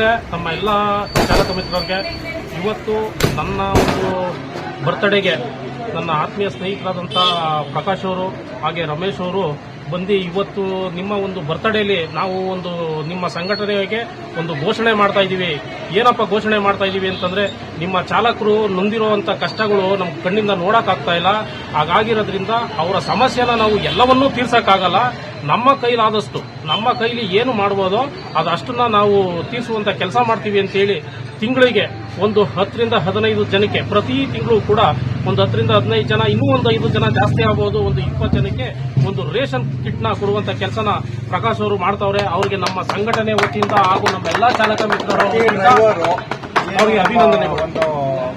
ಮೊದಲೇ ನಮ್ಮ ಎಲ್ಲ ಚಾಲಕ ಮಿತ್ರರಿಗೆ ಇವತ್ತು ನನ್ನ ಒಂದು ಬರ್ತ್ಡೇಗೆ ನನ್ನ ಆತ್ಮೀಯ ಸ್ನೇಹಿತರಾದಂಥ ಪ್ರಕಾಶ್ ಅವರು ಹಾಗೆ ರಮೇಶ್ ಅವರು ಬಂದು ಇವತ್ತು ನಿಮ್ಮ ಒಂದು ಬರ್ತ್ಡೇಲಿ ನಾವು ಒಂದು ನಿಮ್ಮ ಸಂಘಟನೆಗೆ ಒಂದು ಘೋಷಣೆ ಮಾಡ್ತಾ ಇದ್ದೀವಿ. ಏನಪ್ಪ ಘೋಷಣೆ ಮಾಡ್ತಾ ಇದ್ದೀವಿ ಅಂತಂದ್ರೆ, ನಿಮ್ಮ ಚಾಲಕರು ನೊಂದಿರುವಂಥ ಕಷ್ಟಗಳು ನಮ್ಮ ಕಣ್ಣಿಂದ ನೋಡೋಕ್ಕಾಗ್ತಾ ಇಲ್ಲ. ಹಾಗಾಗಿರೋದ್ರಿಂದ ಅವರ ಸಮಸ್ಯೆನ ನಾವು ಎಲ್ಲವನ್ನೂ ತೀರ್ಸೋಕ್ಕಾಗಲ್ಲ. ನಮ್ಮ ಕೈಲಾದಷ್ಟು ನಮ್ಮ ಕೈಲಿ ಏನು ಮಾಡ್ಬೋದೋ ಅದಷ್ಟನ್ನ ನಾವು ತೀರಿಸುವಂತ ಕೆಲಸ ಮಾಡ್ತೀವಿ ಅಂತೇಳಿ ತಿಂಗಳಿಗೆ ಒಂದು 10 ರಿಂದ 15 ಜನಕ್ಕೆ ಪ್ರತಿ ತಿಂಗಳು ಕೂಡ ಒಂದು 10 ರಿಂದ 15 ಜನ, ಇನ್ನೂ ಒಂದು 5 ಜನ ಜಾಸ್ತಿ ಆಗಬಹುದು, ಒಂದು 20 ಜನಕ್ಕೆ ಒಂದು ರೇಷನ್ ಕಿಟ್ನ ಕೊಡುವಂತ ಕೆಲಸನ ಪ್ರಕಾಶ್ ಅವರು ಮಾಡ್ತಾವ್ರೆ. ಅವರಿಗೆ ನಮ್ಮ ಸಂಘಟನೆ ವತಿಯಿಂದ ಹಾಗೂ ನಮ್ಮ ಎಲ್ಲಾ ಚಾಲಕ ಮಿತ್ರರು ಅವರಿಗೆ ಅಭಿನಂದನೆ. ಒಂದು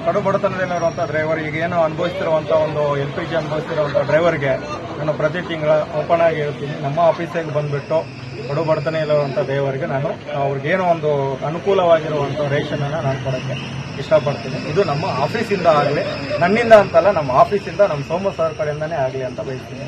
ಕಡು ಬಡತನದಲ್ಲಿರುವಂತಹ ಡ್ರೈವರ್ ಈಗ ಏನು ಅನುಭವಿಸ್ತಿರುವಂತಹ ಒಂದು LPG ಅನುಭವಿಸ್ತಿರುವಂತಹ ಡ್ರೈವರ್ಗೆ ನಾನು ಪ್ರತಿ ತಿಂಗಳ ಓಪನ್ ಆಗಿ ಹೇಳ್ತೀನಿ, ನಮ್ಮ ಆಫೀಸಿಗೆ ಬಂದ್ಬಿಟ್ಟು ಕಡು ಬಡತನ ಇರುವಂಥ ಡ್ರೈವರ್ಗೆ ನಾನು ಅವ್ರಿಗೇನೋ ಒಂದು ಅನುಕೂಲವಾಗಿರುವಂಥ ರೇಷನ್ ಅನ್ನು ನಾನು ಕೊಡೋಕ್ಕೆ ಇಷ್ಟಪಡ್ತೀನಿ. ಇದು ನಮ್ಮ ಆಫೀಸಿಂದ ಆಗಲಿ, ನನ್ನಿಂದ ಅಂತಲ್ಲ, ನಮ್ಮ ಆಫೀಸಿಂದ ನಮ್ಮ ಸೋಮ ಸರ್ ಕಡೆಯಿಂದನೇ ಆಗಲಿ ಅಂತ ಬಯಸ್ತೀನಿ.